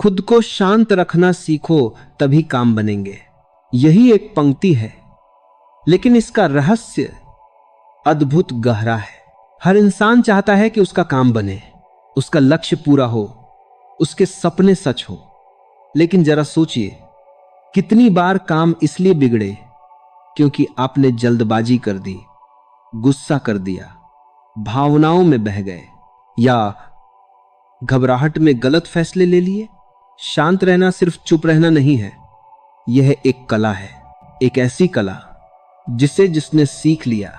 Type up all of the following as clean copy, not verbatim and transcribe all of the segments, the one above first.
खुद को शांत रखना सीखो, तभी काम बनेंगे। यही एक पंक्ति है, लेकिन इसका रहस्य अद्भुत गहरा है। हर इंसान चाहता है कि उसका काम बने, उसका लक्ष्य पूरा हो, उसके सपने सच हो। लेकिन जरा सोचिए, कितनी बार काम इसलिए बिगड़े क्योंकि आपने जल्दबाजी कर दी, गुस्सा कर दिया, भावनाओं में बह गए या घबराहट में गलत फैसले ले लिए। शांत रहना सिर्फ चुप रहना नहीं है, यह एक कला है, एक ऐसी कला जिसने सीख लिया,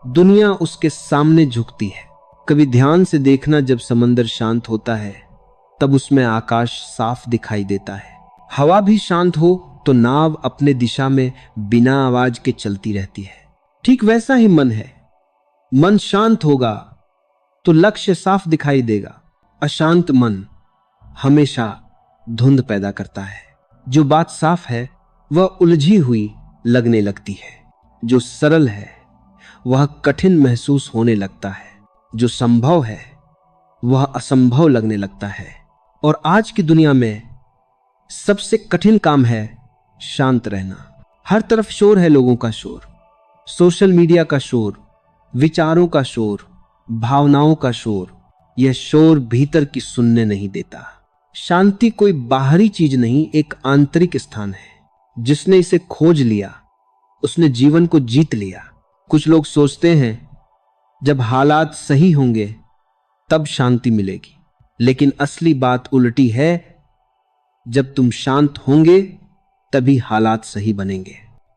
दुनिया उसके सामने झुकती है। कभी ध्यान से देखना, जब समंदर शांत होता है तब उसमें आकाश साफ दिखाई देता है। हवा भी शांत हो तो नाव अपने दिशा में बिना आवाज के चलती रहती है। ठीक वैसा ही मन है। मन शांत होगा तो लक्ष्य साफ दिखाई देगा। अशांत मन हमेशा धुंध पैदा करता है। जो बात साफ है वह उलझी हुई लगने लगती है, जो सरल है वह कठिन महसूस होने लगता है, जो संभव है वह असंभव लगने लगता है। और आज की दुनिया में सबसे कठिन काम है शांत रहना। हर तरफ शोर है, लोगों का शोर, सोशल मीडिया का शोर, विचारों का शोर, भावनाओं का शोर। यह शोर भीतर की सुनने नहीं देता। शांति कोई बाहरी चीज नहीं, एक आंतरिक स्थान है। जिसने इसे खोज लिया उसने जीवन को जीत लिया। कुछ लोग सोचते हैं जब हालात सही होंगे तब शांति मिलेगी, लेकिन असली बात उल्टी है। जब तुम शांत होंगे तभी हालात सही बनेंगे।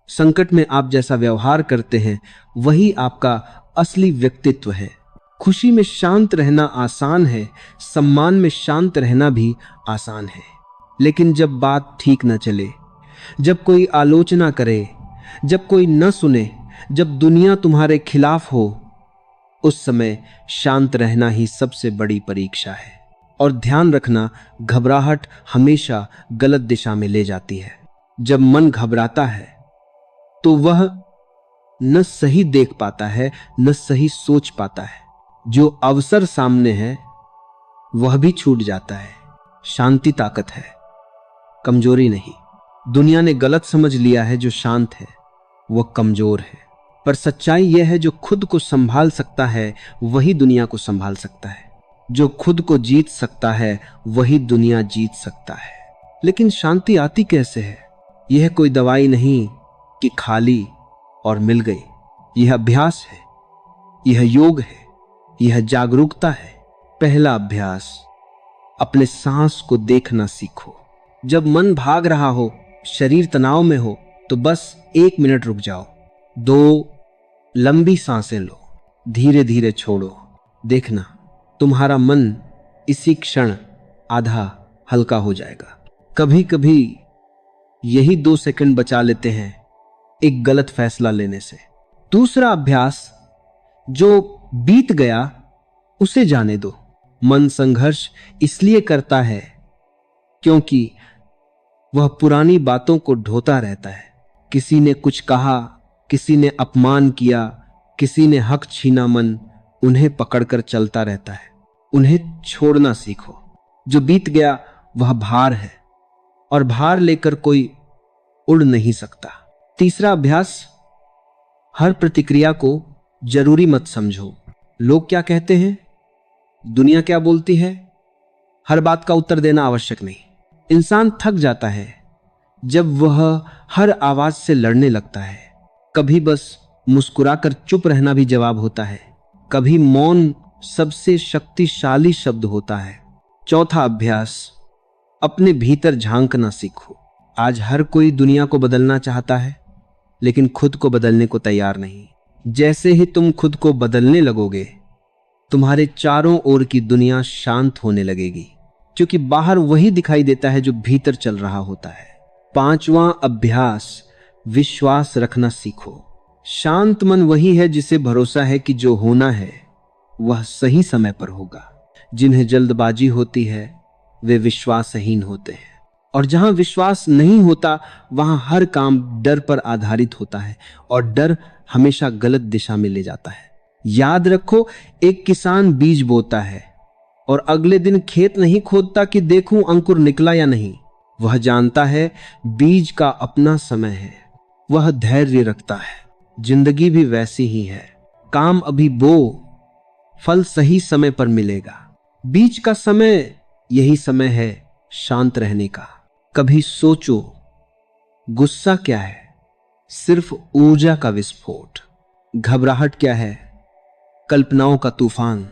संकट में आप जैसा व्यवहार करते हैं वही आपका असली व्यक्तित्व है। खुशी में शांत रहना आसान है, सम्मान में शांत रहना भी आसान है। लेकिन जब बात ठीक न चले, जब कोई आलोचना करे, जब कोई न सुने, जब दुनिया तुम्हारे खिलाफ हो, उस समय शांत रहना ही सबसे बड़ी परीक्षा है। और ध्यान रखना, घबराहट हमेशा गलत दिशा में ले जाती है। जब मन घबराता है तो वह न सही देख पाता है, न सही सोच पाता है। जो अवसर सामने है वह भी छूट जाता है। शांति ताकत है, कमजोरी नहीं। दुनिया ने गलत समझ लिया है जो शांत है वह कमजोर है, पर सच्चाई यह है जो खुद को संभाल सकता है वही दुनिया को संभाल सकता है। जो खुद को जीत सकता है वही दुनिया जीत सकता है। लेकिन शांति आती कैसे है? यह कोई दवाई नहीं कि खाली और मिल गई। यह अभ्यास है, यह योग है, यह जागरूकता है। पहला अभ्यास, अपने सांस को देखना सीखो। जब मन भाग रहा हो, शरीर तनाव में हो, तो बस 1 मिनट रुक जाओ। 2 लंबी सांसें लो, धीरे धीरे छोड़ो। देखना तुम्हारा मन इसी क्षण आधा हल्का हो जाएगा। कभी कभी यही 2 सेकंड बचा लेते हैं एक गलत फैसला लेने से। दूसरा अभ्यास, जो बीत गया उसे जाने दो। मन संघर्ष इसलिए करता है क्योंकि वह पुरानी बातों को ढोता रहता है। किसी ने कुछ कहा, किसी ने अपमान किया, किसी ने हक छीना, मन उन्हें पकड़कर चलता रहता है। उन्हें छोड़ना सीखो। जो बीत गया वह भार है और भार लेकर कोई उड़ नहीं सकता। तीसरा अभ्यास, हर प्रतिक्रिया को जरूरी मत समझो। लोग क्या कहते हैं, दुनिया क्या बोलती है, हर बात का उत्तर देना आवश्यक नहीं। इंसान थक जाता है जब वह हर आवाज से लड़ने लगता है। कभी बस मुस्कुराकर चुप रहना भी जवाब होता है। कभी मौन सबसे शक्तिशाली शब्द होता है। चौथा अभ्यास, अपने भीतर झांकना सीखो। आज हर कोई दुनिया को बदलना चाहता है, लेकिन खुद को बदलने को तैयार नहीं। जैसे ही तुम खुद को बदलने लगोगे, तुम्हारे चारों ओर की दुनिया शांत होने लगेगी, क्योंकि बाहर वही दिखाई देता है जो भीतर चल रहा होता है। पांचवा अभ्यास, विश्वास रखना सीखो। शांत मन वही है जिसे भरोसा है कि जो होना है वह सही समय पर होगा। जिन्हें जल्दबाजी होती है वे विश्वासहीन होते हैं, और जहां विश्वास नहीं होता वहां हर काम डर पर आधारित होता है, और डर हमेशा गलत दिशा में ले जाता है। याद रखो, एक किसान बीज बोता है, और अगले दिन खेत नहीं खोदता कि देखूं अंकुर निकला या नहीं। वह जानता है बीज का अपना समय है। वह धैर्य रखता है। जिंदगी भी वैसी ही है। काम अभी बो, फल सही समय पर मिलेगा। बीज का समय यही समय है शांत रहने का। कभी सोचो, गुस्सा क्या है? सिर्फ ऊर्जा का विस्फोट। घबराहट क्या है? कल्पनाओं का तूफान।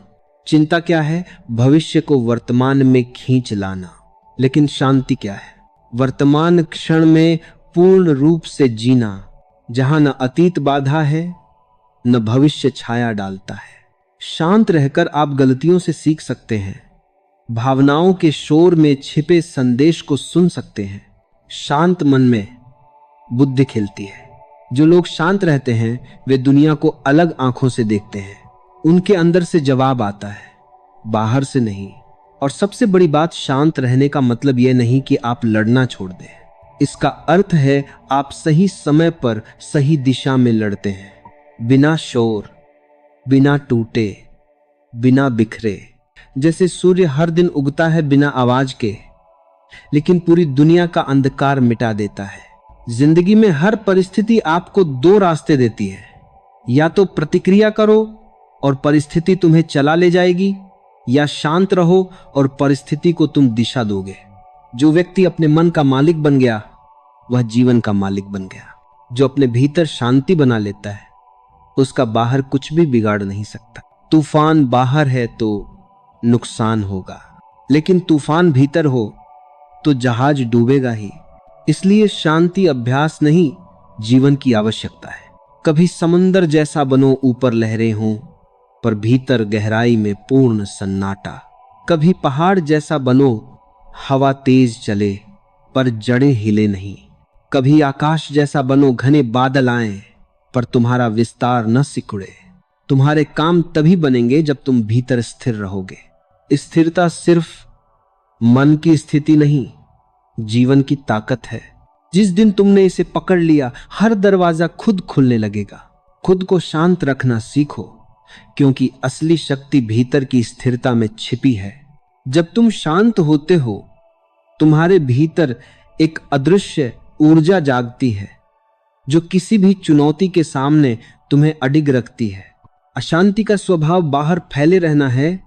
चिंता क्या है? भविष्य को वर्तमान में खींच लाना। लेकिन शांति क्या है? वर्तमान क्षण में पूर्ण रूप से जीना, जहां न अतीत बाधा है न भविष्य छाया डालता है। शांत रहकर आप गलतियों से सीख सकते हैं। भावनाओं के शोर में छिपे संदेश को सुन सकते हैं। शांत मन में बुद्धि खिलती है। जो लोग शांत रहते हैं वे दुनिया को अलग आंखों से देखते हैं। उनके अंदर से जवाब आता है, बाहर से नहीं। और सबसे बड़ी बात, शांत रहने का मतलब यह नहीं कि आप लड़ना छोड़ दें। इसका अर्थ है आप सही समय पर सही दिशा में लड़ते हैं, बिना शोर, बिना टूटे, बिना बिखरे। जैसे सूर्य हर दिन उगता है बिना आवाज के, लेकिन पूरी दुनिया का अंधकार मिटा देता है। जिंदगी में हर परिस्थिति आपको दो रास्ते देती है। या तो प्रतिक्रिया करो और परिस्थिति तुम्हें चला ले जाएगी, या शांत रहो और परिस्थिति को तुम दिशा दोगे। जो व्यक्ति अपने मन का मालिक बन गया वह जीवन का मालिक बन गया। जो अपने भीतर शांति बना लेता है उसका बाहर कुछ भी बिगाड़ नहीं सकता। तूफान बाहर है तो नुकसान होगा, लेकिन तूफान भीतर हो तो जहाज डूबेगा ही। इसलिए शांति अभ्यास नहीं, जीवन की आवश्यकता है। कभी समंदर जैसा बनो, ऊपर लहरें हों पर भीतर गहराई में पूर्ण सन्नाटा। कभी पहाड़ जैसा बनो, हवा तेज चले पर जड़ें हिले नहीं। कभी आकाश जैसा बनो, घने बादल आएं पर तुम्हारा विस्तार न सिकुड़े। तुम्हारे काम तभी बनेंगे जब तुम भीतर स्थिर रहोगे। स्थिरता सिर्फ मन की स्थिति नहीं, जीवन की ताकत है। जिस दिन तुमने इसे पकड़ लिया, हर दरवाजा खुद खुलने लगेगा। खुद को शांत रखना सीखो, क्योंकि असली शक्ति भीतर की स्थिरता में छिपी है। जब तुम शांत होते हो, तुम्हारे भीतर एक अदृश्य ऊर्जा जागती है जो किसी भी चुनौती के सामने तुम्हें अडिग रखती है। अशांति का स्वभाव बाहर फैले रहना है,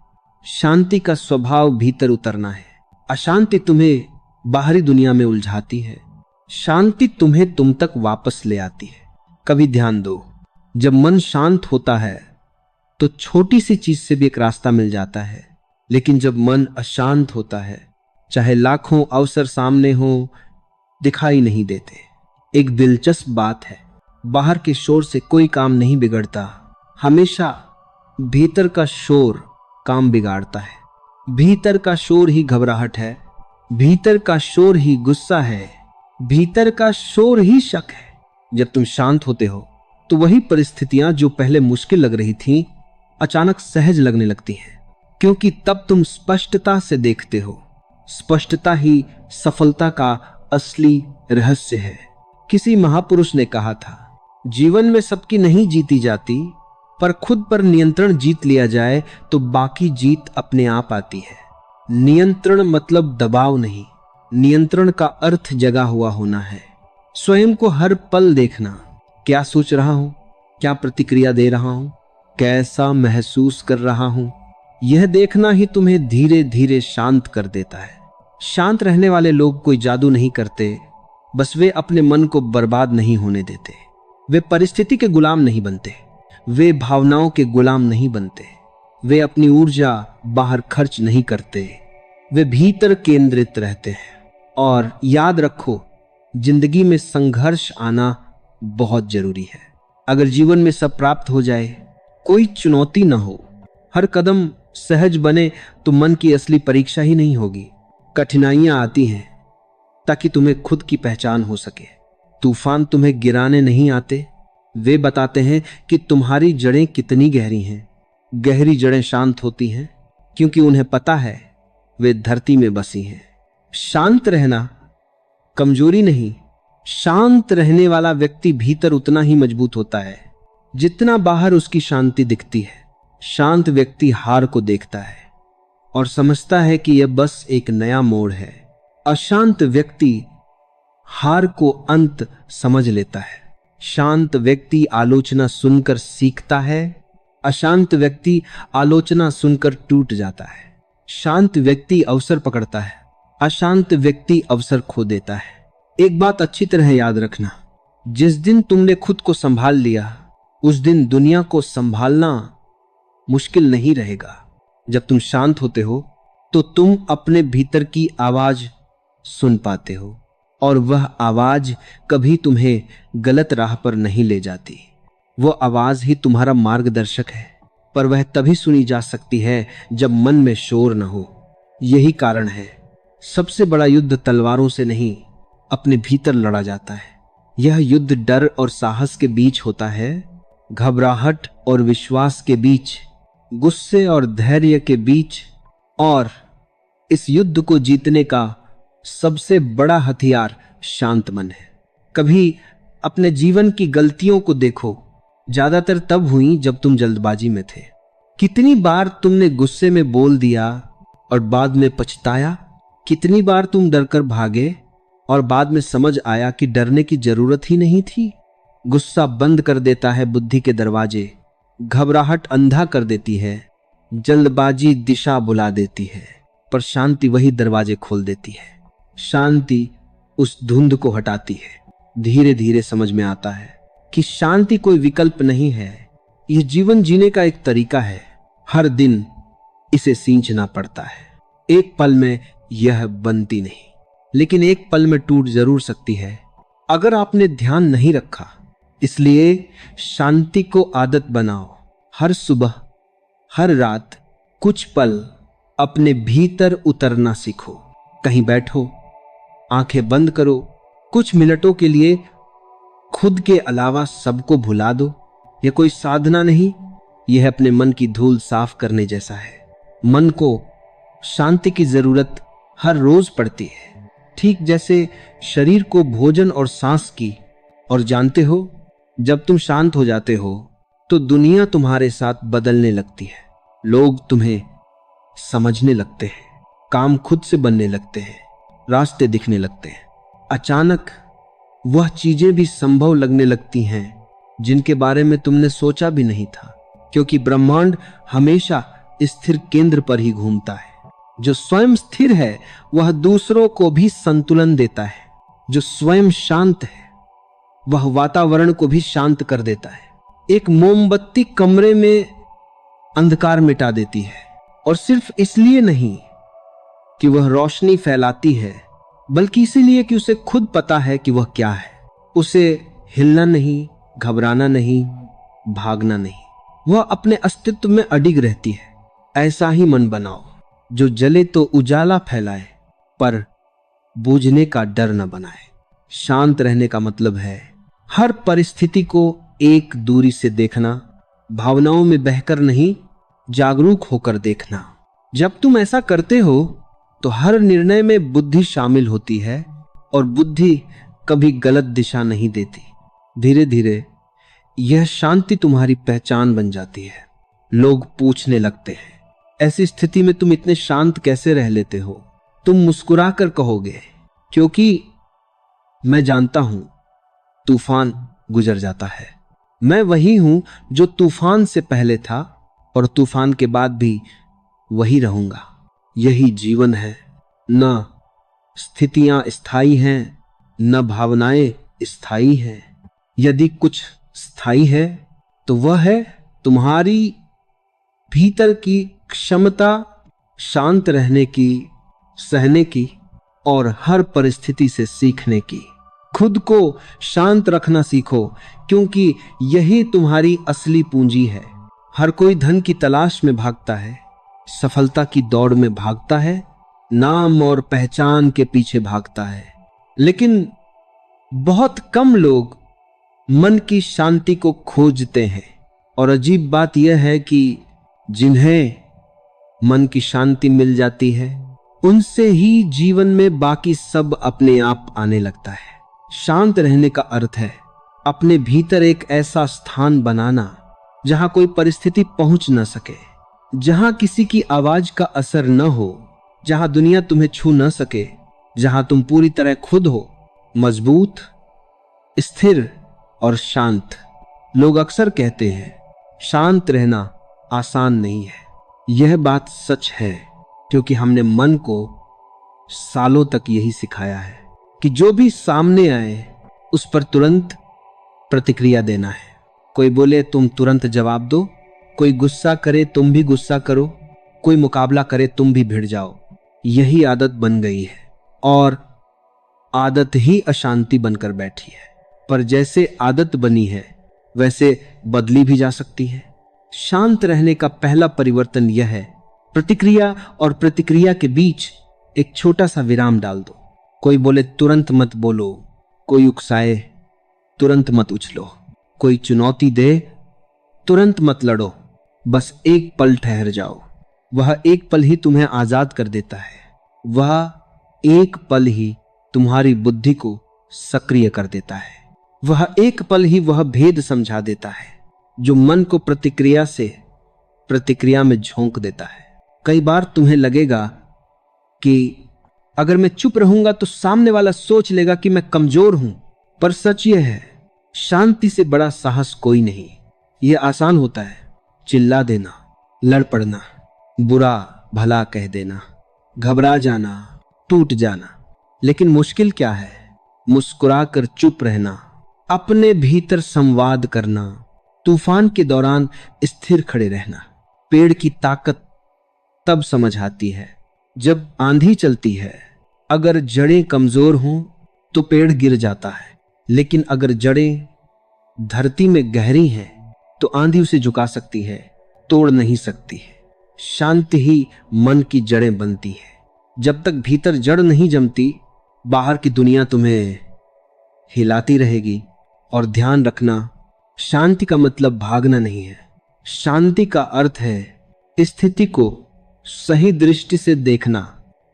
शांति का स्वभाव भीतर उतरना है। अशांति तुम्हें बाहरी दुनिया में उलझाती है, शांति तुम्हें तुम तक वापस ले आती है। कभी ध्यान दो, जब मन शांत होता है तो छोटी सी चीज से भी एक रास्ता मिल जाता है, लेकिन जब मन अशांत होता है, चाहे लाखों अवसर सामने हो, दिखाई नहीं देते। एक दिलचस्प बात है, बाहर के शोर से कोई काम नहीं बिगड़ता, हमेशा भीतर का शोर काम बिगाड़ता है। भीतर का शोर ही घबराहट है, भीतर का शोर ही गुस्सा है, भीतर का शोर ही शक है। जब तुम शांत होते हो तो वही परिस्थितियां जो पहले मुश्किल लग रही थीं अचानक सहज लगने लगती हैं, क्योंकि तब तुम स्पष्टता से देखते हो। स्पष्टता ही सफलता का असली रहस्य है। किसी महापुरुष ने कहा था, जीवन में सबकी नहीं जीती जाती, पर खुद पर नियंत्रण जीत लिया जाए तो बाकी जीत अपने आप आती है। नियंत्रण मतलब दबाव नहीं, नियंत्रण का अर्थ जगा हुआ होना है। स्वयं को हर पल देखना, क्या सोच रहा हूं, क्या प्रतिक्रिया दे रहा हूं, कैसा महसूस कर रहा हूं, यह देखना ही तुम्हें धीरे धीरे शांत कर देता है। शांत रहने वाले लोग कोई जादू नहीं करते, बस वे अपने मन को बर्बाद नहीं होने देते। वे परिस्थिति के गुलाम नहीं बनते, वे भावनाओं के गुलाम नहीं बनते, वे अपनी ऊर्जा बाहर खर्च नहीं करते, वे भीतर केंद्रित रहते हैं। और याद रखो, जिंदगी में संघर्ष आना बहुत जरूरी है। अगर जीवन में सब प्राप्त हो जाए, कोई चुनौती ना हो, हर कदम सहज बने, तो मन की असली परीक्षा ही नहीं होगी। कठिनाइयां आती हैं ताकि तुम्हें खुद की पहचान हो सके। तूफान तुम्हें गिराने नहीं आते, वे बताते हैं कि तुम्हारी जड़ें कितनी गहरी हैं। गहरी जड़ें शांत होती हैं क्योंकि उन्हें पता है वे धरती में बसी हैं। शांत रहना कमजोरी नहीं, शांत रहने वाला व्यक्ति भीतर उतना ही मजबूत होता है जितना बाहर उसकी शांति दिखती है। शांत व्यक्ति हार को देखता है, और समझता है कि यह बस एक नया मोड़ है। अशांत व्यक्ति हार को अंत समझ लेता है। शांत व्यक्ति आलोचना सुनकर सीखता है। अशांत व्यक्ति आलोचना सुनकर टूट जाता है। शांत व्यक्ति अवसर पकड़ता है। अशांत व्यक्ति अवसर खो देता है। एक बात अच्छी तरह याद रखना, जिस दिन तुमने खुद को संभाल लिया उस दिन दुनिया को संभालना मुश्किल नहीं रहेगा। जब तुम शांत होते हो तो तुम अपने भीतर की आवाज सुन पाते हो और वह आवाज कभी तुम्हें गलत राह पर नहीं ले जाती। वह आवाज ही तुम्हारा मार्गदर्शक है, पर वह तभी सुनी जा सकती है जब मन में शोर न हो। यही कारण है सबसे बड़ा युद्ध तलवारों से नहीं, अपने भीतर लड़ा जाता है। यह युद्ध डर और साहस के बीच होता है, घबराहट और विश्वास के बीच, गुस्से और धैर्य के बीच। और इस युद्ध को जीतने का सबसे बड़ा हथियार शांत मन है। कभी अपने जीवन की गलतियों को देखो, ज्यादातर तब हुई जब तुम जल्दबाजी में थे। कितनी बार तुमने गुस्से में बोल दिया और बाद में पछताया? कितनी बार तुम डरकर भागे और बाद में समझ आया कि डरने की जरूरत ही नहीं थी? गुस्सा बंद कर देता है बुद्धि के दरवाजे, घबराहट अंधा कर देती है, जल्दबाजी दिशा बुला देती है, पर शांति वही दरवाजे खोल देती है। शांति उस धुंध को हटाती है। धीरे धीरे समझ में आता है कि शांति कोई विकल्प नहीं है, यह जीवन जीने का एक तरीका है। हर दिन इसे सींचना पड़ता है। एक पल में यह बनती नहीं, लेकिन एक पल में टूट जरूर सकती है अगर आपने ध्यान नहीं रखा। इसलिए शांति को आदत बनाओ। हर सुबह, हर रात कुछ पल अपने भीतर उतरना सीखो। कहीं बैठो, आंखें बंद करो, कुछ मिनटों के लिए खुद के अलावा सबको भुला दो। यह कोई साधना नहीं, यह अपने मन की धूल साफ करने जैसा है। मन को शांति की जरूरत हर रोज पड़ती है, ठीक जैसे शरीर को भोजन और सांस की। और जानते हो, जब तुम शांत हो जाते हो तो दुनिया तुम्हारे साथ बदलने लगती है। लोग तुम्हें समझने लगते हैं, काम खुद से बनने लगते हैं, रास्ते दिखने लगते हैं। अचानक वह चीजें भी संभव लगने लगती हैं जिनके बारे में तुमने सोचा भी नहीं था, क्योंकि ब्रह्मांड हमेशा स्थिर केंद्र पर ही घूमता है। जो स्वयं स्थिर है वह दूसरों को भी संतुलन देता है। जो स्वयं शांत है वह वातावरण को भी शांत कर देता है। एक मोमबत्ती कमरे में अंधकार मिटा देती है, और सिर्फ इसलिए नहीं कि वह रोशनी फैलाती है, बल्कि इसीलिए कि उसे खुद पता है कि वह क्या है। उसे हिलना नहीं, घबराना नहीं, भागना नहीं, वह अपने अस्तित्व में अडिग रहती है। ऐसा ही मन बनाओ जो जले तो उजाला फैलाए, पर बूझने का डर न बनाए। शांत रहने का मतलब है हर परिस्थिति को एक दूरी से देखना, भावनाओं में बहकर नहीं, जागरूक होकर देखना। जब तुम ऐसा करते हो तो हर निर्णय में बुद्धि शामिल होती है, और बुद्धि कभी गलत दिशा नहीं देती। धीरे धीरे यह शांति तुम्हारी पहचान बन जाती है। लोग पूछने लगते हैं, ऐसी स्थिति में तुम इतने शांत कैसे रह लेते हो? तुम मुस्कुराकर कहोगे, क्योंकि मैं जानता हूं तूफान गुजर जाता है। मैं वही हूं जो तूफान से पहले था और तूफान के बाद भी वही रहूंगा। यही जीवन है। न स्थितियां स्थायी हैं, न भावनाएं स्थायी हैं। यदि कुछ स्थायी है तो वह है तुम्हारी भीतर की क्षमता, शांत रहने की, सहने की और हर परिस्थिति से सीखने की। खुद को शांत रखना सीखो, क्योंकि यही तुम्हारी असली पूंजी है। हर कोई धन की तलाश में भागता है, सफलता की दौड़ में भागता है, नाम और पहचान के पीछे भागता है, लेकिन बहुत कम लोग मन की शांति को खोजते हैं। और अजीब बात यह है कि जिन्हें मन की शांति मिल जाती है, उनसे ही जीवन में बाकी सब अपने आप आने लगता है। शांत रहने का अर्थ है अपने भीतर एक ऐसा स्थान बनाना जहां कोई परिस्थिति पहुंच न सके। जहां किसी की आवाज का असर न हो, जहां दुनिया तुम्हें छू न सके, जहां तुम पूरी तरह खुद हो, मजबूत, स्थिर और शांत। लोग अक्सर कहते हैं शांत रहना आसान नहीं है। यह बात सच है, क्योंकि हमने मन को सालों तक यही सिखाया है कि जो भी सामने आए उस पर तुरंत प्रतिक्रिया देना है। कोई बोले तुम तुरंत जवाब दो, कोई गुस्सा करे तुम भी गुस्सा करो, कोई मुकाबला करे तुम भी भिड़ जाओ। यही आदत बन गई है और आदत ही अशांति बनकर बैठी है। पर जैसे आदत बनी है वैसे बदली भी जा सकती है। शांत रहने का पहला परिवर्तन यह है, प्रतिक्रिया और प्रतिक्रिया के बीच एक छोटा सा विराम डाल दो। कोई बोले तुरंत मत बोलो, कोई उकसाए तुरंत मत उछलो, कोई चुनौती दे तुरंत मत लड़ो। बस एक पल ठहर जाओ। वह एक पल ही तुम्हें आजाद कर देता है। वह एक पल ही तुम्हारी बुद्धि को सक्रिय कर देता है। वह एक पल ही वह भेद समझा देता है जो मन को प्रतिक्रिया से प्रतिक्रिया में झोंक देता है। कई बार तुम्हें लगेगा कि अगर मैं चुप रहूंगा तो सामने वाला सोच लेगा कि मैं कमजोर हूं, पर सच यह है, शांति से बड़ा साहस कोई नहीं। यह आसान होता है, चिल्ला देना, लड़ पड़ना, बुरा भला कह देना, घबरा जाना, टूट जाना। लेकिन मुश्किल क्या है? मुस्कुराकर चुप रहना, अपने भीतर संवाद करना, तूफान के दौरान स्थिर खड़े रहना। पेड़ की ताकत तब समझ आती है जब आंधी चलती है। अगर जड़ें कमजोर हों तो पेड़ गिर जाता है, लेकिन अगर जड़ें धरती में गहरी हैं तो आंधी उसे झुका सकती है, तोड़ नहीं सकती है। शांति ही मन की जड़ें बनती है। जब तक भीतर जड़ नहीं जमती, बाहर की दुनिया तुम्हें हिलाती रहेगी। और ध्यान रखना, शांति का मतलब भागना नहीं है। शांति का अर्थ है स्थिति को सही दृष्टि से देखना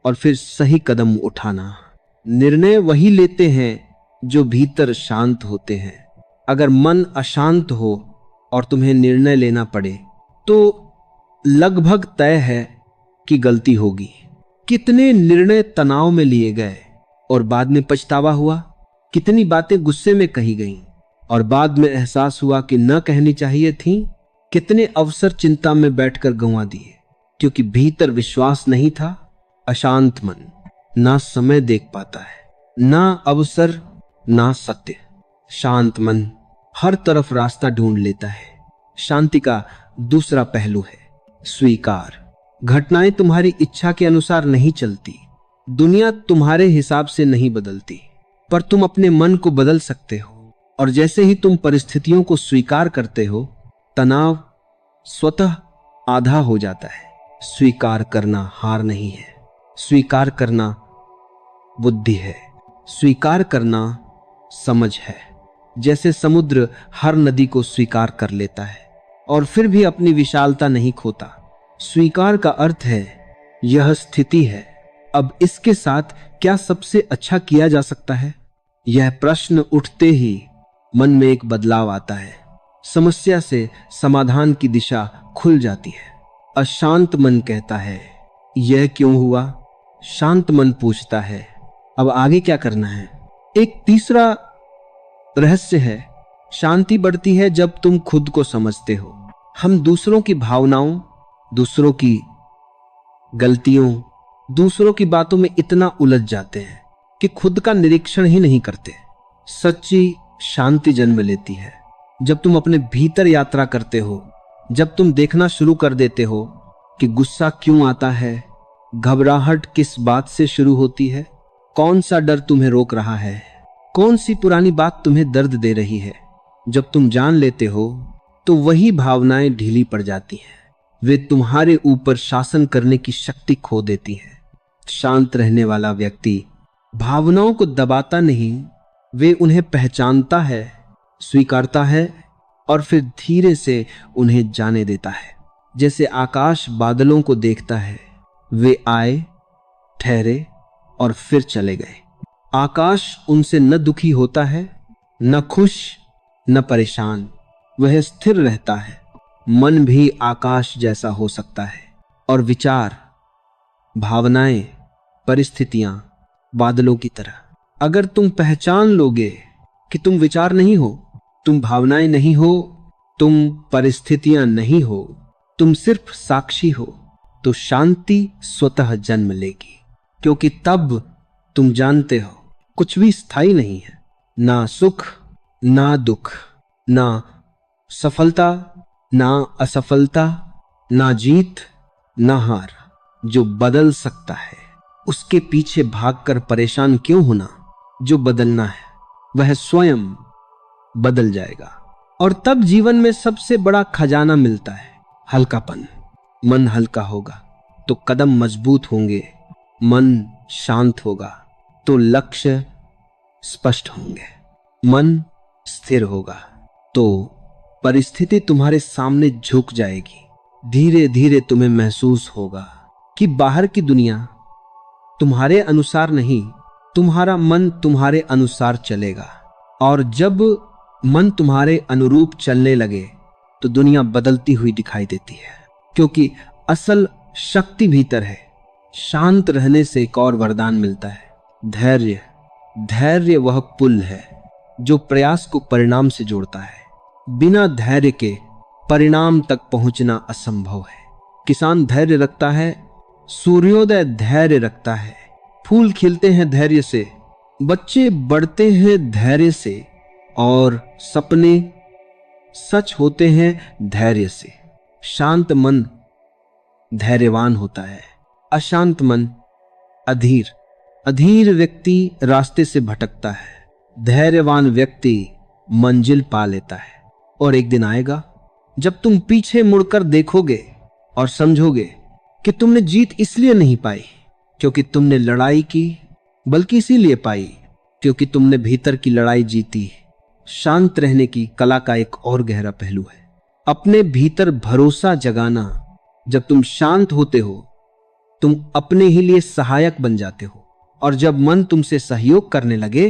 और फिर सही कदम उठाना। निर्णय वही लेते हैं जो भीतर शांत होते हैं। अगर मन अशांत हो और तुम्हें निर्णय लेना पड़े तो लगभग तय है कि गलती होगी। कितने निर्णय तनाव में लिए गए और बाद में पछतावा हुआ। कितनी बातें गुस्से में कही गईं और बाद में एहसास हुआ कि न कहनी चाहिए थी। कितने अवसर चिंता में बैठकर गंवा दिए क्योंकि भीतर विश्वास नहीं था। अशांत मन ना समय देख पाता है, ना अवसर, ना सत्य। शांत मन हर तरफ रास्ता ढूंढ लेता है। शांति का दूसरा पहलू है स्वीकार। घटनाएं तुम्हारी इच्छा के अनुसार नहीं चलती, दुनिया तुम्हारे हिसाब से नहीं बदलती, पर तुम अपने मन को बदल सकते हो। और जैसे ही तुम परिस्थितियों को स्वीकार करते हो, तनाव स्वतः आधा हो जाता है। स्वीकार करना हार नहीं है, स्वीकार करना बुद्धि है, स्वीकार करना समझ है। जैसे समुद्र हर नदी को स्वीकार कर लेता है और फिर भी अपनी विशालता नहीं खोता। स्वीकार का अर्थ है यह स्थिति है, अब इसके साथ क्या सबसे अच्छा किया जा सकता है। यह प्रश्न उठते ही मन में एक बदलाव आता है। समस्या से समाधान की दिशा खुल जाती है। अशांत मन कहता है यह क्यों हुआ। शांत मन पूछता है अब आगे क्या करना है। एक तीसरा रहस्य है, शांति बढ़ती है जब तुम खुद को समझते हो। हम दूसरों की भावनाओं, दूसरों की गलतियों, दूसरों की बातों में इतना उलझ जाते हैं कि खुद का निरीक्षण ही नहीं करते। सच्ची शांति जन्म लेती है जब तुम अपने भीतर यात्रा करते हो, जब तुम देखना शुरू कर देते हो कि गुस्सा क्यों आता है, घबराहट किस बात से शुरू होती है, कौन सा डर तुम्हें रोक रहा है, कौन सी पुरानी बात तुम्हें दर्द दे रही है। जब तुम जान लेते हो तो वही भावनाएं ढीली पड़ जाती हैं, वे तुम्हारे ऊपर शासन करने की शक्ति खो देती हैं। शांत रहने वाला व्यक्ति भावनाओं को दबाता नहीं, वे उन्हें पहचानता है, स्वीकारता है और फिर धीरे से उन्हें जाने देता है। जैसे आकाश बादलों को देखता है, वे आए, ठहरे और फिर चले गए। आकाश उनसे न दुखी होता है, न खुश, न परेशान। वह स्थिर रहता है, मन भी आकाश जैसा हो सकता है और विचार, भावनाएं, परिस्थितियां बादलों की तरह। अगर तुम पहचान लोगे कि तुम विचार नहीं हो, तुम भावनाएं नहीं हो, तुम परिस्थितियां नहीं हो, तुम सिर्फ साक्षी हो, तो शांति स्वतः जन्म लेगी। क्योंकि तब तुम जानते हो कुछ भी स्थायी नहीं है, ना सुख ना दुख, ना सफलता ना असफलता, ना जीत ना हार। जो बदल सकता है उसके पीछे भागकर परेशान क्यों होना? जो बदलना है वह स्वयं बदल जाएगा। और तब जीवन में सबसे बड़ा खजाना मिलता है, हल्कापन। मन हल्का होगा तो कदम मजबूत होंगे, मन शांत होगा तो लक्ष्य स्पष्ट होंगे, मन स्थिर होगा तो परिस्थिति तुम्हारे सामने झुक जाएगी। धीरे धीरे तुम्हें महसूस होगा कि बाहर की दुनिया तुम्हारे अनुसार नहीं, तुम्हारा मन तुम्हारे अनुसार चलेगा। और जब मन तुम्हारे अनुरूप चलने लगे तो दुनिया बदलती हुई दिखाई देती है, क्योंकि असल शक्ति भीतर है। शांत रहने से एक और वरदान मिलता है, धैर्य। धैर्य वह पुल है जो प्रयास को परिणाम से जोड़ता है। बिना धैर्य के परिणाम तक पहुंचना असंभव है। किसान धैर्य रखता है, सूर्योदय धैर्य रखता है, फूल खिलते हैं धैर्य से, बच्चे बढ़ते हैं धैर्य से, और सपने सच होते हैं धैर्य से। शांत मन धैर्यवान होता है, अशांत मन अधीर। अधीर व्यक्ति रास्ते से भटकता है, धैर्यवान व्यक्ति मंजिल पा लेता है। और एक दिन आएगा जब तुम पीछे मुड़कर देखोगे और समझोगे कि तुमने जीत इसलिए नहीं पाई क्योंकि तुमने लड़ाई की, बल्कि इसीलिए पाई क्योंकि तुमने भीतर की लड़ाई जीती। शांत रहने की कला का एक और गहरा पहलू है, अपने भीतर भरोसा जगाना। जब तुम शांत होते हो तुम अपने ही लिए सहायक बन जाते हो, और जब मन तुमसे सहयोग करने लगे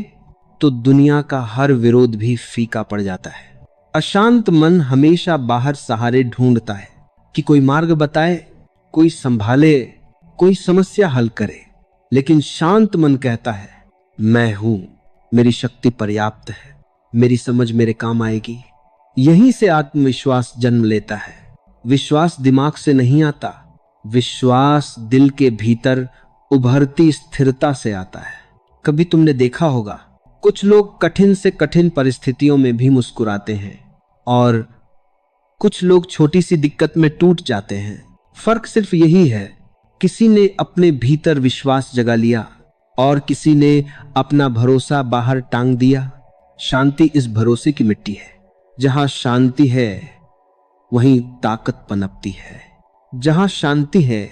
तो दुनिया का हर विरोध भी फीका पड़ जाता है। अशांत मन हमेशा बाहर सहारे ढूंढता है कि कोई मार्ग बताए, कोई संभाले, कोई समस्या हल करे। लेकिन शांत मन कहता है, मैं हूं, मेरी शक्ति पर्याप्त है, मेरी समझ मेरे काम आएगी। यहीं से आत्मविश्वास जन्म लेता है। विश्वास दिमाग से नहीं आता, विश्वास दिल के भीतर उभरती स्थिरता से आता है। कभी तुमने देखा होगा कुछ लोग कठिन से कठिन परिस्थितियों में भी मुस्कुराते हैं, और कुछ लोग छोटी सी दिक्कत में टूट जाते हैं। फर्क सिर्फ यही है, किसी ने अपने भीतर विश्वास जगा लिया और किसी ने अपना भरोसा बाहर टांग दिया। शांति इस भरोसे की मिट्टी है। जहां शांति है वहीं ताकत पनपती है, जहां शांति है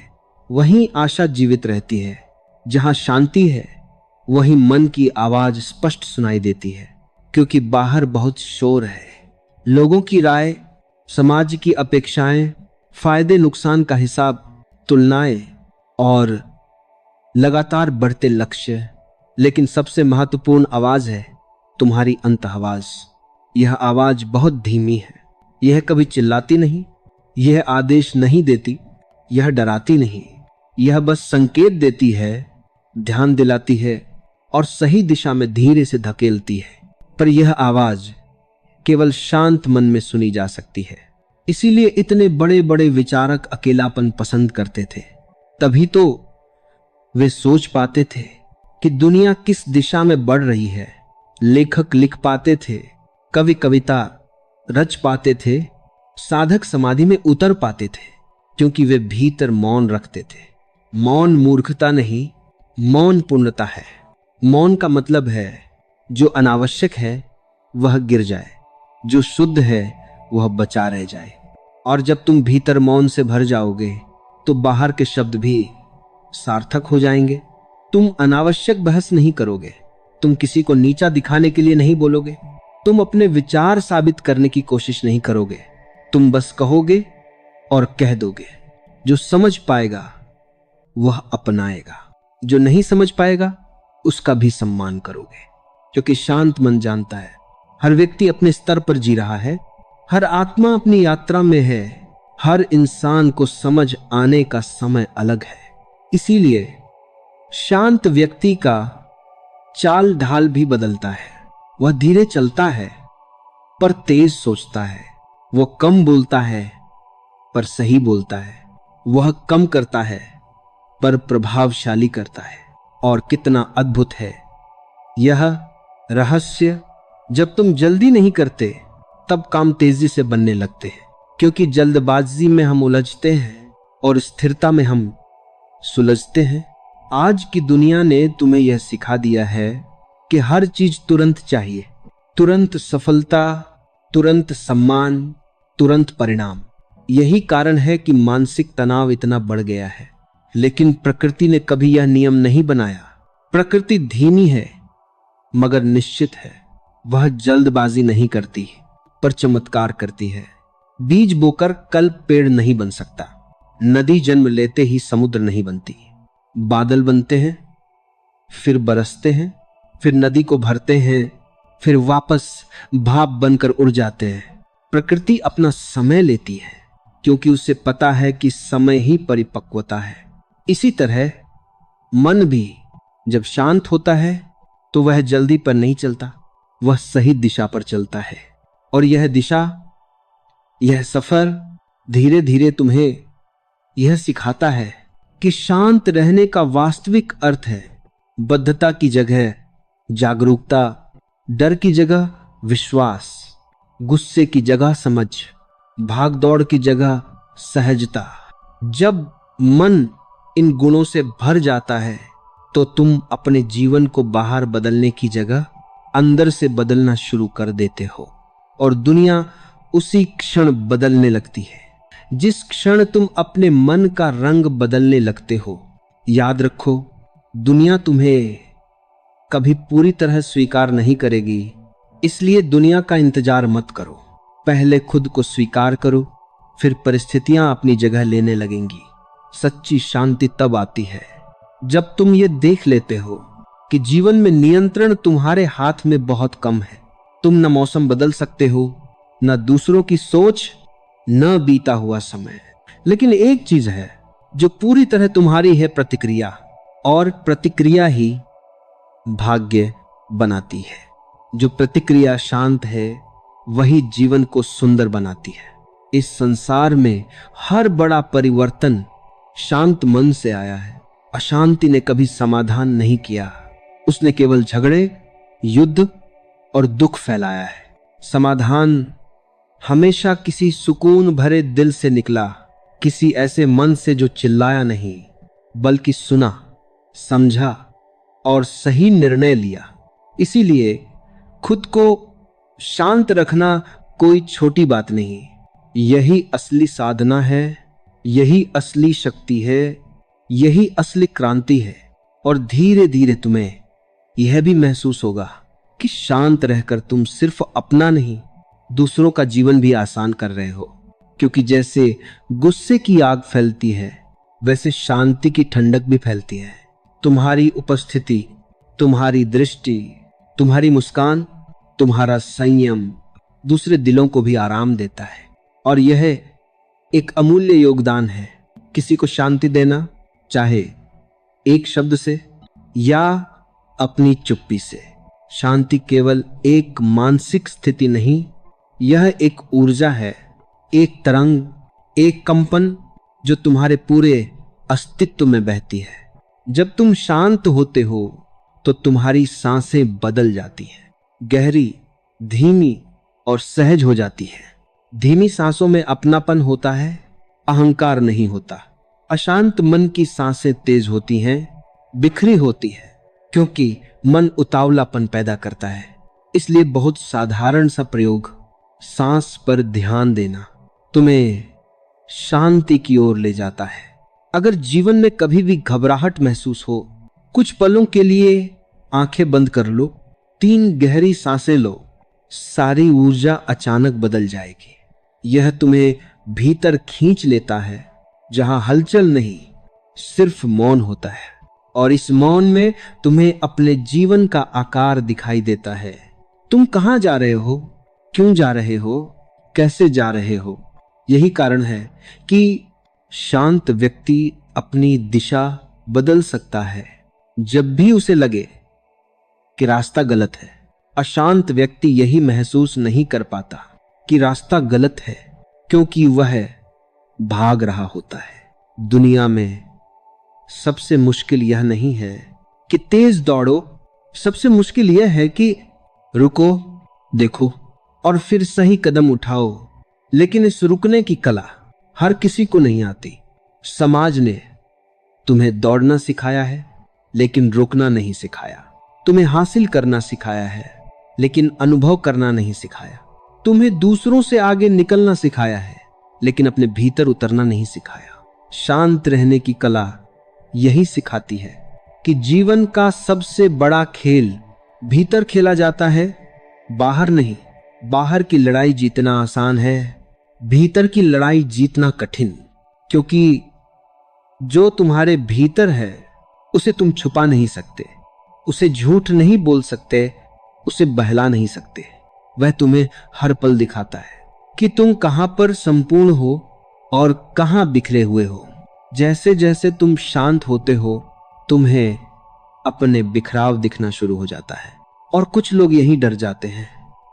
वहीं आशा जीवित रहती है, जहां शांति है वहीं मन की आवाज स्पष्ट सुनाई देती है। क्योंकि बाहर बहुत शोर है, लोगों की राय, समाज की अपेक्षाएं, फायदे नुकसान का हिसाब, तुलनाएं और लगातार बढ़ते लक्ष्य। लेकिन सबसे महत्वपूर्ण आवाज है तुम्हारी अंतःआवाज। यह आवाज बहुत धीमी है, यह कभी चिल्लाती नहीं, यह आदेश नहीं देती, यह डराती नहीं, यह बस संकेत देती है, ध्यान दिलाती है और सही दिशा में धीरे से धकेलती है। पर यह आवाज केवल शांत मन में सुनी जा सकती है। इसीलिए इतने बड़े बड़े विचारक अकेलापन पसंद करते थे। तभी तो वे सोच पाते थे कि दुनिया किस दिशा में बढ़ रही है। लेखक लिख पाते थे, कवि कविता रच पाते थे, साधक समाधि में उतर पाते थे, क्योंकि वे भीतर मौन रखते थे। मौन मूर्खता नहीं, मौन पूर्णता है। मौन का मतलब है जो अनावश्यक है वह गिर जाए, जो शुद्ध है वह बचा रह जाए। और जब तुम भीतर मौन से भर जाओगे तो बाहर के शब्द भी सार्थक हो जाएंगे। तुम अनावश्यक बहस नहीं करोगे, तुम किसी को नीचा दिखाने के लिए नहीं बोलोगे, तुम अपने विचार साबित करने की कोशिश नहीं करोगे। तुम बस कहोगे और कह दोगे। जो समझ पाएगा वह अपनाएगा, जो नहीं समझ पाएगा उसका भी सम्मान करोगे। क्योंकि शांत मन जानता है हर व्यक्ति अपने स्तर पर जी रहा है, हर आत्मा अपनी यात्रा में है, हर इंसान को समझ आने का समय अलग है। इसीलिए शांत व्यक्ति का चाल ढाल भी बदलता है। वह धीरे चलता है पर तेज सोचता है, वो कम बोलता है पर सही बोलता है, वह कम करता है पर प्रभावशाली करता है। और कितना अद्भुत है यह रहस्य। जब तुम जल्दी नहीं करते तब काम तेजी से बनने लगते हैं, क्योंकि जल्दबाजी में हम उलझते हैं और स्थिरता में हम सुलझते हैं। आज की दुनिया ने तुम्हें यह सिखा दिया है कि हर चीज तुरंत चाहिए, तुरंत सफलता, तुरंत सम्मान, तुरंत परिणाम। यही कारण है कि मानसिक तनाव इतना बढ़ गया है। लेकिन प्रकृति ने कभी यह नियम नहीं बनाया। प्रकृति धीमी है मगर निश्चित है। वह जल्दबाजी नहीं करती पर चमत्कार करती है। बीज बोकर कल पेड़ नहीं बन सकता। नदी जन्म लेते ही समुद्र नहीं बनती। बादल बनते हैं, फिर बरसते हैं, फिर नदी को भरते हैं, फिर वापस भाप बनकर उड़ जाते हैं। प्रकृति अपना समय लेती है क्योंकि उसे पता है कि समय ही परिपक्वता है। इसी तरह मन भी जब शांत होता है तो वह जल्दी पर नहीं चलता, वह सही दिशा पर चलता है। और यह दिशा, यह सफर धीरे धीरे तुम्हें यह सिखाता है कि शांत रहने का वास्तविक अर्थ है बद्धता की जगह जागरूकता, डर की जगह विश्वास, गुस्से की जगह समझ, भागदौड़ की जगह सहजता। जब मन इन गुणों से भर जाता है तो तुम अपने जीवन को बाहर बदलने की जगह अंदर से बदलना शुरू कर देते हो और दुनिया उसी क्षण बदलने लगती है जिस क्षण तुम अपने मन का रंग बदलने लगते हो। याद रखो, दुनिया तुम्हें कभी पूरी तरह स्वीकार नहीं करेगी, इसलिए दुनिया का इंतजार मत करो। पहले खुद को स्वीकार करो, फिर परिस्थितियां अपनी जगह लेने लगेंगी। सच्ची शांति तब आती है जब तुम ये देख लेते हो कि जीवन में नियंत्रण तुम्हारे हाथ में बहुत कम है। तुम न मौसम बदल सकते हो, न दूसरों की सोच, न बीता हुआ समय। लेकिन एक चीज है जो पूरी तरह तुम्हारी है, प्रतिक्रिया। और प्रतिक्रिया ही भाग्य बनाती है। जो प्रतिक्रिया शांत है वही जीवन को सुंदर बनाती है। इस संसार में हर बड़ा परिवर्तन शांत मन से आया है। अशांति ने कभी समाधान नहीं किया, उसने केवल झगड़े, युद्ध और दुख फैलाया है। समाधान हमेशा किसी सुकून भरे दिल से निकला, किसी ऐसे मन से जो चिल्लाया नहीं बल्कि सुना, समझा और सही निर्णय लिया। इसीलिए खुद को शांत रखना कोई छोटी बात नहीं, यही असली साधना है, यही असली शक्ति है, यही असली क्रांति है। और धीरे धीरे तुम्हें यह भी महसूस होगा कि शांत रहकर तुम सिर्फ अपना नहीं, दूसरों का जीवन भी आसान कर रहे हो। क्योंकि जैसे गुस्से की आग फैलती है वैसे शांति की ठंडक भी फैलती है। तुम्हारी उपस्थिति, तुम्हारी दृष्टि, तुम्हारी मुस्कान, तुम्हारा संयम दूसरे दिलों को भी आराम देता है। और यह एक अमूल्य योगदान है। किसी को शांति देना, चाहे एक शब्द से या अपनी चुप्पी से। शांति केवल एक मानसिक स्थिति नहीं, यह एक ऊर्जा है, एक तरंग, एक कंपन जो तुम्हारे पूरे अस्तित्व में बहती है। जब तुम शांत होते हो तो तुम्हारी सांसें बदल जाती हैं, गहरी, धीमी और सहज हो जाती है। धीमी सांसों में अपनापन होता है, अहंकार नहीं होता। अशांत मन की सांसें तेज होती हैं, बिखरी होती है, क्योंकि मन उतावलापन पैदा करता है। इसलिए बहुत साधारण सा प्रयोग, सांस पर ध्यान देना, तुम्हें शांति की ओर ले जाता है। अगर जीवन में कभी भी घबराहट महसूस हो, कुछ पलों के लिए आंखें बंद कर लो, 3 गहरी सांसें लो, सारी ऊर्जा अचानक बदल जाएगी। यह तुम्हें भीतर खींच लेता है जहां हलचल नहीं, सिर्फ मौन होता है। और इस मौन में तुम्हें अपने जीवन का आकार दिखाई देता है। तुम कहां जा रहे हो, क्यों जा रहे हो, कैसे जा रहे हो। यही कारण है कि शांत व्यक्ति अपनी दिशा बदल सकता है जब भी उसे लगे कि रास्ता गलत है। अशांत व्यक्ति यही महसूस नहीं कर पाता कि रास्ता गलत है, क्योंकि वह भाग रहा होता है। दुनिया में सबसे मुश्किल यह नहीं है कि तेज दौड़ो, सबसे मुश्किल यह है कि रुको, देखो और फिर सही कदम उठाओ। लेकिन इस रुकने की कला हर किसी को नहीं आती। समाज ने तुम्हें दौड़ना सिखाया है, लेकिन रुकना नहीं सिखाया। तुम्हें हासिल करना सिखाया है, लेकिन अनुभव करना नहीं सिखाया। तुम्हें दूसरों से आगे निकलना सिखाया है, लेकिन अपने भीतर उतरना नहीं सिखाया। शांत रहने की कला यही सिखाती है कि जीवन का सबसे बड़ा खेल भीतर खेला जाता है, बाहर नहीं। बाहर की लड़ाई जीतना आसान है, भीतर की लड़ाई जीतना कठिन। क्योंकि जो तुम्हारे भीतर है उसे तुम छुपा नहीं सकते, उसे झूठ नहीं बोल सकते, उसे बहला नहीं सकते। वह तुम्हें हर पल दिखाता है कि तुम कहां पर संपूर्ण हो और कहां बिखरे हुए हो। जैसे जैसे तुम शांत होते हो, तुम्हें अपने बिखराव दिखना शुरू हो जाता है। और कुछ लोग यही डर जाते हैं,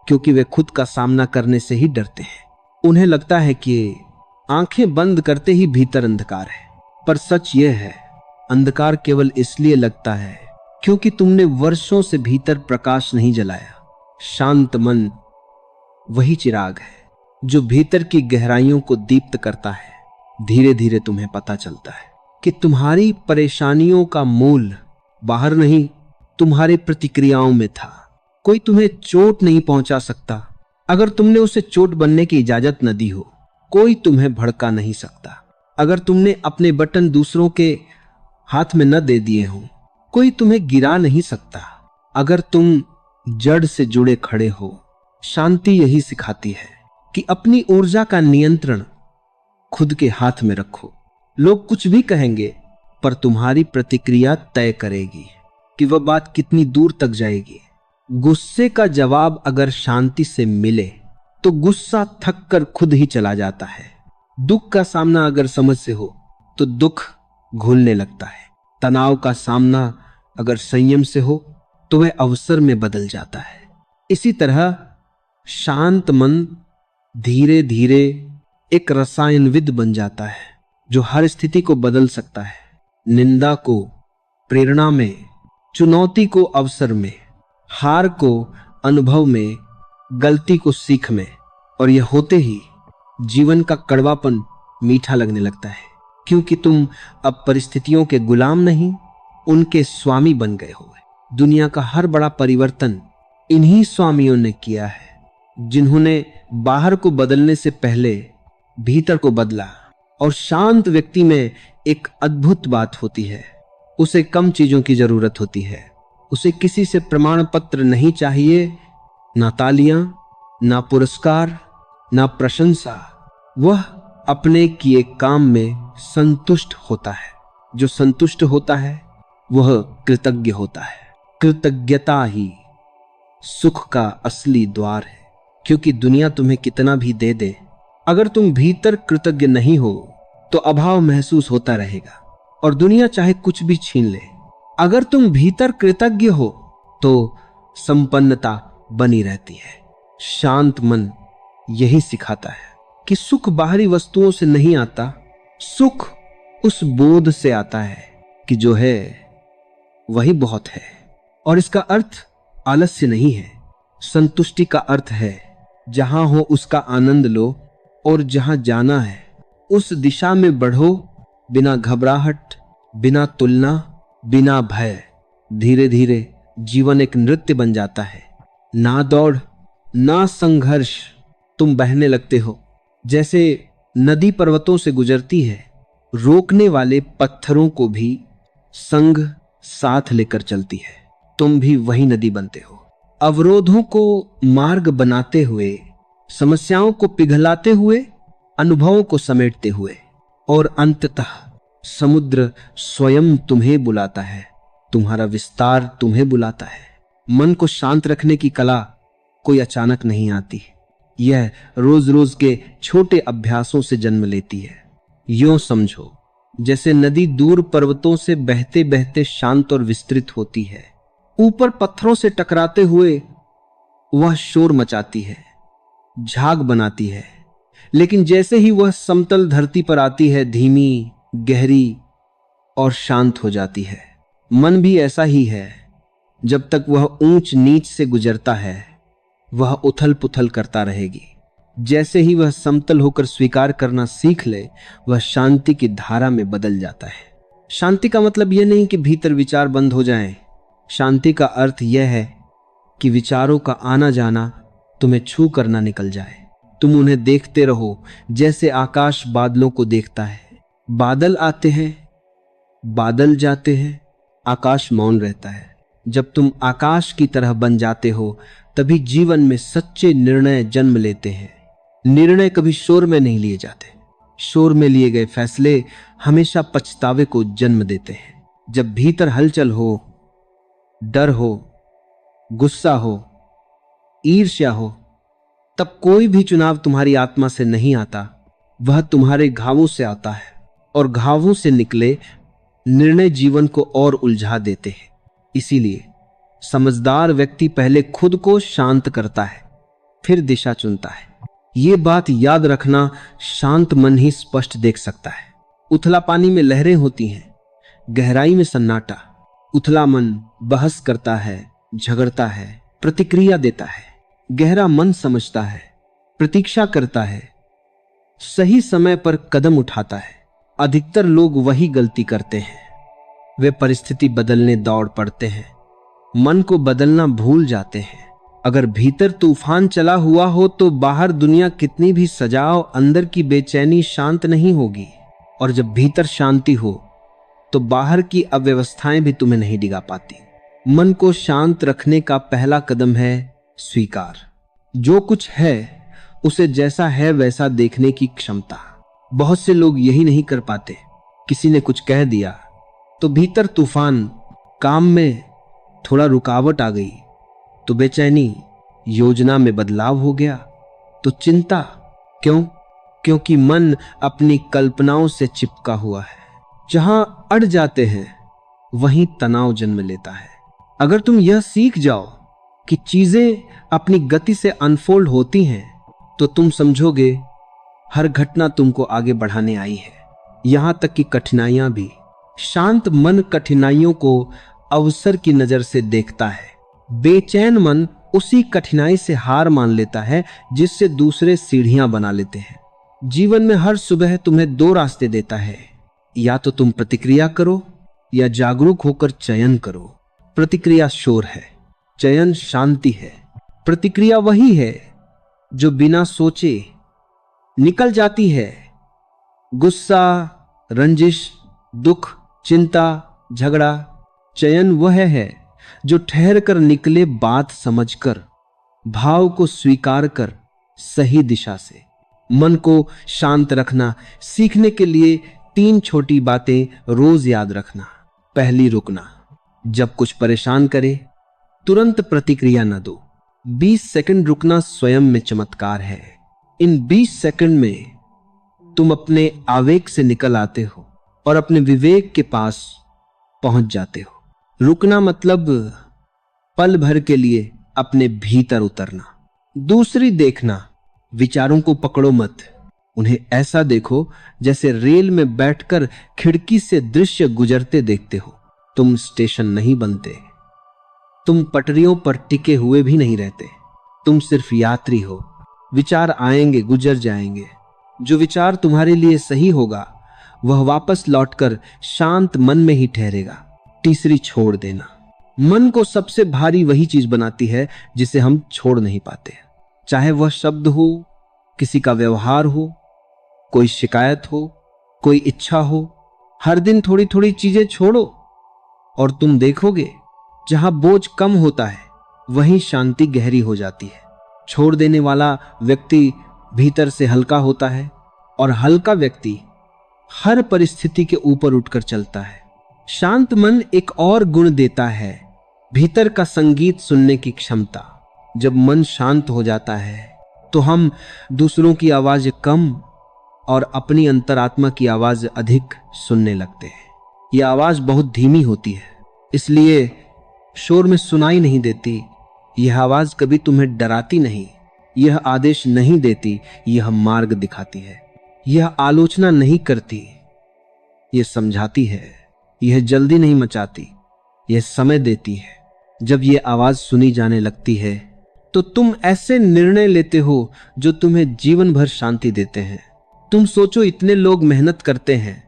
क्योंकि वे खुद का सामना करने से ही डरते हैं। उन्हें लगता है कि आंखें बंद करते ही भीतर अंधकार है। पर सच यह है, अंधकार केवल इसलिए लगता है क्योंकि तुमने वर्षों से भीतर प्रकाश नहीं जलाया। शांत मन वही चिराग है जो भीतर की गहराइयों को दीप्त करता है। धीरे धीरे तुम्हें पता चलता है कि तुम्हारी परेशानियों का मूल बाहर नहीं, तुम्हारे प्रतिक्रियाओं में था। कोई तुम्हें चोट नहीं पहुंचा सकता अगर तुमने उसे चोट बनने की इजाजत न दी हो। कोई तुम्हें भड़का नहीं सकता अगर तुमने अपने बटन दूसरों के हाथ में न दे दिए हो। कोई तुम्हें गिरा नहीं सकता अगर तुम जड़ से जुड़े खड़े हो। शांति यही सिखाती है कि अपनी ऊर्जा का नियंत्रण खुद के हाथ में रखो। लोग कुछ भी कहेंगे, पर तुम्हारी प्रतिक्रिया तय करेगी कि वह बात कितनी दूर तक जाएगी। गुस्से का जवाब अगर शांति से मिले तो गुस्सा थक कर खुद ही चला जाता है। दुख का सामना अगर समझ से हो तो दुख घुलने लगता है। तनाव का सामना अगर संयम से हो तो वह अवसर में बदल जाता है। इसी तरह शांत मन धीरे धीरे एक रसायनविद बन जाता है जो हर स्थिति को बदल सकता है। निंदा को प्रेरणा में, चुनौती को अवसर में, हार को अनुभव में, गलती को सीख में। और यह होते ही जीवन का कड़वापन मीठा लगने लगता है, क्योंकि तुम अब परिस्थितियों के गुलाम नहीं, उनके स्वामी बन गए हो। दुनिया का हर बड़ा परिवर्तन इन्हीं स्वामियों ने किया है, जिन्होंने बाहर को बदलने से पहले भीतर को बदला। और शांत व्यक्ति में एक अद्भुत बात होती है, उसे कम चीजों की जरूरत होती है। उसे किसी से प्रमाण पत्र नहीं चाहिए, ना तालियां, ना पुरस्कार, ना प्रशंसा। वह अपने किए काम में संतुष्ट होता है। जो संतुष्ट होता है वह कृतज्ञ होता है। कृतज्ञता ही सुख का असली द्वार है, क्योंकि दुनिया तुम्हें कितना भी दे दे, अगर तुम भीतर कृतज्ञ नहीं हो तो अभाव महसूस होता रहेगा। और दुनिया चाहे कुछ भी छीन ले, अगर तुम भीतर कृतज्ञ हो तो संपन्नता बनी रहती है। शांत मन यही सिखाता है कि सुख बाहरी वस्तुओं से नहीं आता, सुख उस बोध से आता है कि जो है वही बहुत है। और इसका अर्थ आलस्य नहीं है, संतुष्टि का अर्थ है जहां हो उसका आनंद लो, और जहां जाना है उस दिशा में बढ़ो, बिना घबराहट, बिना तुलना, बिना भय। धीरे धीरे जीवन एक नृत्य बन जाता है, ना दौड़ ना संघर्ष। तुम बहने लगते हो, जैसे नदी पर्वतों से गुजरती है, रोकने वाले पत्थरों को भी संग साथ लेकर चलती है। तुम भी वही नदी बनते हो, अवरोधों को मार्ग बनाते हुए, समस्याओं को पिघलाते हुए, अनुभवों को समेटते हुए। और अंततः समुद्र स्वयं तुम्हें बुलाता है, तुम्हारा विस्तार तुम्हें बुलाता है। मन को शांत रखने की कला कोई अचानक नहीं आती, यह रोज रोज के छोटे अभ्यासों से जन्म लेती है। यूं समझो जैसे नदी दूर पर्वतों से बहते बहते शांत और विस्तृत होती है। ऊपर पत्थरों से टकराते हुए वह शोर मचाती है, झाग बनाती है, लेकिन जैसे ही वह समतल धरती पर आती है, धीमी, गहरी और शांत हो जाती है। मन भी ऐसा ही है। जब तक वह ऊंच नीच से गुजरता है, वह उथल पुथल करता रहेगी। जैसे ही वह समतल होकर स्वीकार करना सीख ले, वह शांति की धारा में बदल जाता है। शांति का मतलब यह नहीं कि भीतर विचार बंद हो जाएं। शांति का अर्थ यह है कि विचारों का आना जाना तुम्हें छू कर ना निकल जाए। तुम उन्हें देखते रहो जैसे आकाश बादलों को देखता है। बादल आते हैं, बादल जाते हैं, आकाश मौन रहता है। जब तुम आकाश की तरह बन जाते हो, तभी जीवन में सच्चे निर्णय जन्म लेते हैं। निर्णय कभी शोर में नहीं लिए जाते। शोर में लिए गए फैसले हमेशा पछतावे को जन्म देते हैं। जब भीतर हलचल हो, डर हो, गुस्सा हो, ईर्ष्या हो, तब कोई भी चुनाव तुम्हारी आत्मा से नहीं आता, वह तुम्हारे घावों से आता है। और घावों से निकले निर्णय जीवन को और उलझा देते हैं। इसीलिए समझदार व्यक्ति पहले खुद को शांत करता है, फिर दिशा चुनता है। ये बात याद रखना, शांत मन ही स्पष्ट देख सकता है। उथला पानी में लहरें होती हैं, गहराई में सन्नाटा। उथला मन बहस करता है, झगड़ता है, प्रतिक्रिया देता है। गहरा मन समझता है, प्रतीक्षा करता है, सही समय पर कदम उठाता है। अधिकतर लोग वही गलती करते हैं। वे परिस्थिति बदलने दौड़ पड़ते हैं, मन को बदलना भूल जाते हैं। अगर भीतर तूफान चला हुआ हो तो बाहर दुनिया कितनी भी सजाओ, अंदर की बेचैनी शांत नहीं होगी। और जब भीतर शांति हो तो बाहर की अव्यवस्थाएं भी तुम्हें नहीं डिगा पाती। मन को शांत रखने का पहला कदम है स्वीकार। जो कुछ है उसे जैसा है वैसा देखने की क्षमता। बहुत से लोग यही नहीं कर पाते। किसी ने कुछ कह दिया तो भीतर तूफान, काम में थोड़ा रुकावट आ गई तो बेचैनी, योजना में बदलाव हो गया तो चिंता। क्यों? क्योंकि मन अपनी कल्पनाओं से चिपका हुआ है। जहां अड़ जाते हैं वहीं तनाव जन्म लेता है। अगर तुम यह सीख जाओ कि चीजें अपनी गति से अनफोल्ड होती हैं, तो तुम समझोगे हर घटना तुमको आगे बढ़ाने आई है, यहां तक कि कठिनाइयां भी। शांत मन कठिनाइयों को अवसर की नजर से देखता है। बेचैन मन उसी कठिनाई से हार मान लेता है जिससे दूसरे सीढ़ियां बना लेते हैं। जीवन में हर सुबह तुम्हें दो रास्ते देता है, या तो तुम प्रतिक्रिया करो या जागरूक होकर चयन करो। प्रतिक्रिया शोर है, चयन शांति है। प्रतिक्रिया वही है जो बिना सोचे निकल जाती है। गुस्सा, रंजिश, दुख, चिंता, झगड़ा। चयन वह है जो ठहर कर निकले, बात समझकर, भाव को स्वीकार कर, सही दिशा से। मन को शांत रखना सीखने के लिए 3 छोटी बातें रोज याद रखना। पहली, रुकना। जब कुछ परेशान करे तुरंत प्रतिक्रिया न दो। 20 सेकंड रुकना स्वयं में चमत्कार है। इन 20 सेकंड में तुम अपने आवेग से निकल आते हो और अपने विवेक के पास पहुंच जाते हो। रुकना मतलब पल भर के लिए अपने भीतर उतरना। दूसरी, देखना। विचारों को पकड़ो मत, उन्हें ऐसा देखो जैसे रेल में बैठकर खिड़की से दृश्य गुजरते देखते हो। तुम स्टेशन नहीं बनते, तुम पटरियों पर टिके हुए भी नहीं रहते, तुम सिर्फ यात्री हो। विचार आएंगे, गुजर जाएंगे। जो विचार तुम्हारे लिए सही होगा वह वापस लौटकर शांत मन में ही ठहरेगा। तीसरी, छोड़ देना। मन को सबसे भारी वही चीज बनाती है जिसे हम छोड़ नहीं पाते। चाहे वह शब्द हो, किसी का व्यवहार हो, कोई शिकायत हो, कोई इच्छा हो। हर दिन थोड़ी थोड़ी चीजें छोड़ो और तुम देखोगे जहां बोझ कम होता है वहीं शांति गहरी हो जाती है। छोड़ देने वाला व्यक्ति भीतर से हल्का होता है और हल्का व्यक्ति हर परिस्थिति के ऊपर उठकर चलता है। शांत मन एक और गुण देता है, भीतर का संगीत सुनने की क्षमता। जब मन शांत हो जाता है तो हम दूसरों की आवाज कम और अपनी अंतरात्मा की आवाज अधिक सुनने लगते हैं। यह आवाज बहुत धीमी होती है, इसलिए शोर में सुनाई नहीं देती। यह आवाज कभी तुम्हें डराती नहीं, यह आदेश नहीं देती, यह मार्ग दिखाती है। यह आलोचना नहीं करती, यह समझाती है। यह जल्दी नहीं मचाती, यह समय देती है। जब यह आवाज सुनी जाने लगती है तो तुम ऐसे निर्णय लेते हो जो तुम्हें जीवन भर शांति देते हैं। तुम सोचो, इतने लोग मेहनत करते हैं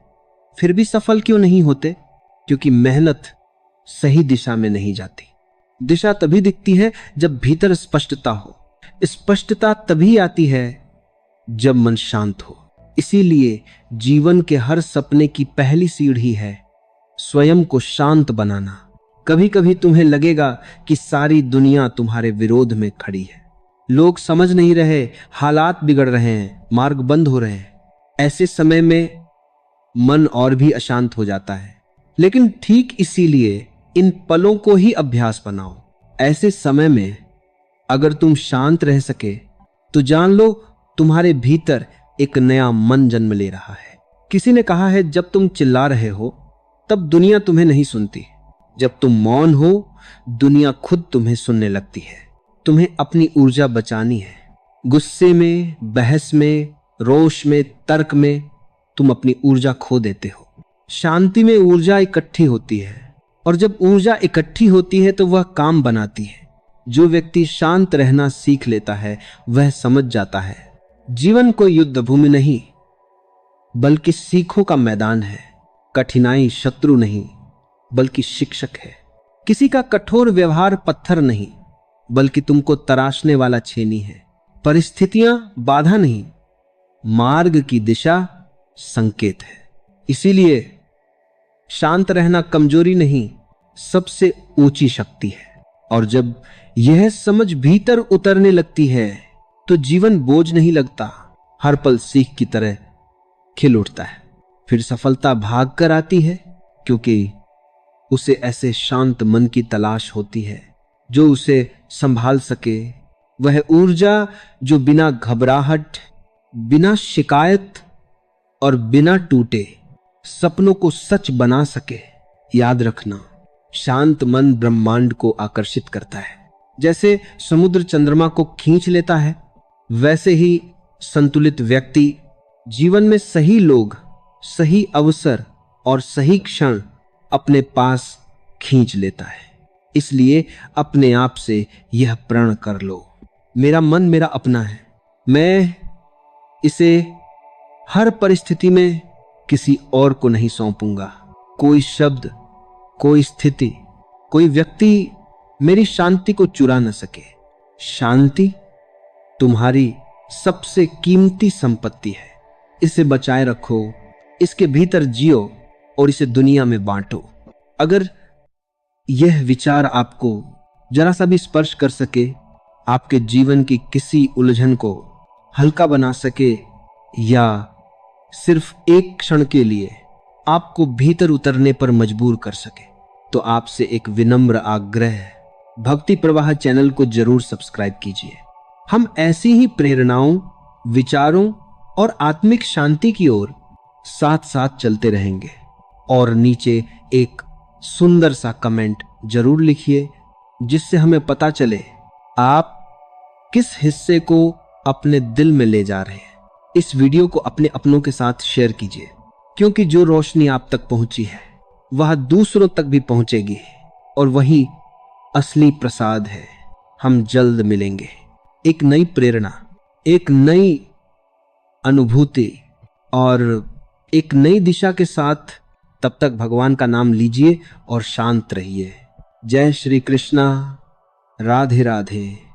फिर भी सफल क्यों नहीं होते? क्योंकि मेहनत सही दिशा में नहीं जाती। दिशा तभी दिखती है जब भीतर स्पष्टता हो। स्पष्टता तभी आती है जब मन शांत हो। इसीलिए जीवन के हर सपने की पहली सीढ़ी है स्वयं को शांत बनाना। कभी कभी तुम्हें लगेगा कि सारी दुनिया तुम्हारे विरोध में खड़ी है। लोग समझ नहीं रहे, हालात बिगड़ रहे हैं, मार्ग बंद हो रहे हैं। ऐसे समय में मन और भी अशांत हो जाता है। लेकिन ठीक इसीलिए इन पलों को ही अभ्यास बनाओ। ऐसे समय में अगर तुम शांत रह सके तो जान लो तुम्हारे भीतर एक नया मन जन्म ले रहा है। किसी ने कहा है, जब तुम चिल्ला रहे हो तब दुनिया तुम्हें नहीं सुनती, जब तुम मौन हो दुनिया खुद तुम्हें सुनने लगती है। तुम्हें अपनी ऊर्जा बचानी है। गुस्से में, बहस में, रोष में, तर्क में तुम अपनी ऊर्जा खो देते हो। शांति में ऊर्जा इकट्ठी होती है, और जब ऊर्जा इकट्ठी होती है तो वह काम बनाती है। जो व्यक्ति शांत रहना सीख लेता है वह समझ जाता है जीवन कोई युद्ध भूमि नहीं बल्कि सीखों का मैदान है। कठिनाई शत्रु नहीं बल्कि शिक्षक है। किसी का कठोर व्यवहार पत्थर नहीं बल्कि तुमको तराशने वाला छेनी है। परिस्थितियां बाधा नहीं, मार्ग की दिशा संकेत है। इसीलिए शांत रहना कमजोरी नहीं, सबसे ऊंची शक्ति है। और जब यह समझ भीतर उतरने लगती है तो जीवन बोझ नहीं लगता, हर पल सीख की तरह खिल उठता है। फिर सफलता भाग कर आती है, क्योंकि उसे ऐसे शांत मन की तलाश होती है जो उसे संभाल सके। वह ऊर्जा जो बिना घबराहट, बिना शिकायत और बिना टूटे सपनों को सच बना सके। याद रखना, शांत मन ब्रह्मांड को आकर्षित करता है। जैसे समुद्र चंद्रमा को खींच लेता है, वैसे ही संतुलित व्यक्ति जीवन में सही लोग, सही अवसर और सही क्षण अपने पास खींच लेता है। इसलिए अपने आप से यह प्रण कर लो, मेरा मन मेरा अपना है। मैं इसे हर परिस्थिति में किसी और को नहीं सौंपूंगा। कोई शब्द, कोई स्थिति, कोई व्यक्ति मेरी शांति को चुरा न सके। शांति तुम्हारी सबसे कीमती संपत्ति है। इसे बचाए रखो, इसके भीतर जियो और इसे दुनिया में बांटो। अगर यह विचार आपको जरा सा भी स्पर्श कर सके, आपके जीवन की किसी उलझन को हल्का बना सके, या सिर्फ एक क्षण के लिए आपको भीतर उतरने पर मजबूर कर सके, तो आपसे एक विनम्र आग्रह है, भक्ति प्रवाह चैनल को जरूर सब्सक्राइब कीजिए। हम ऐसी ही प्रेरणाओं, विचारों और आत्मिक शांति की ओर साथ साथ चलते रहेंगे। और नीचे एक सुंदर सा कमेंट जरूर लिखिए, जिससे हमें पता चले आप किस हिस्से को अपने दिल में ले जा रहे हैं। इस वीडियो को अपने अपनों के साथ शेयर कीजिए, क्योंकि जो रोशनी आप तक पहुंची है वह दूसरों तक भी पहुंचेगी, और वही असली प्रसाद है। हम जल्द मिलेंगे एक नई प्रेरणा, एक नई अनुभूति और एक नई दिशा के साथ। तब तक भगवान का नाम लीजिए और शांत रहिए। जय श्री कृष्णा, राधे राधे।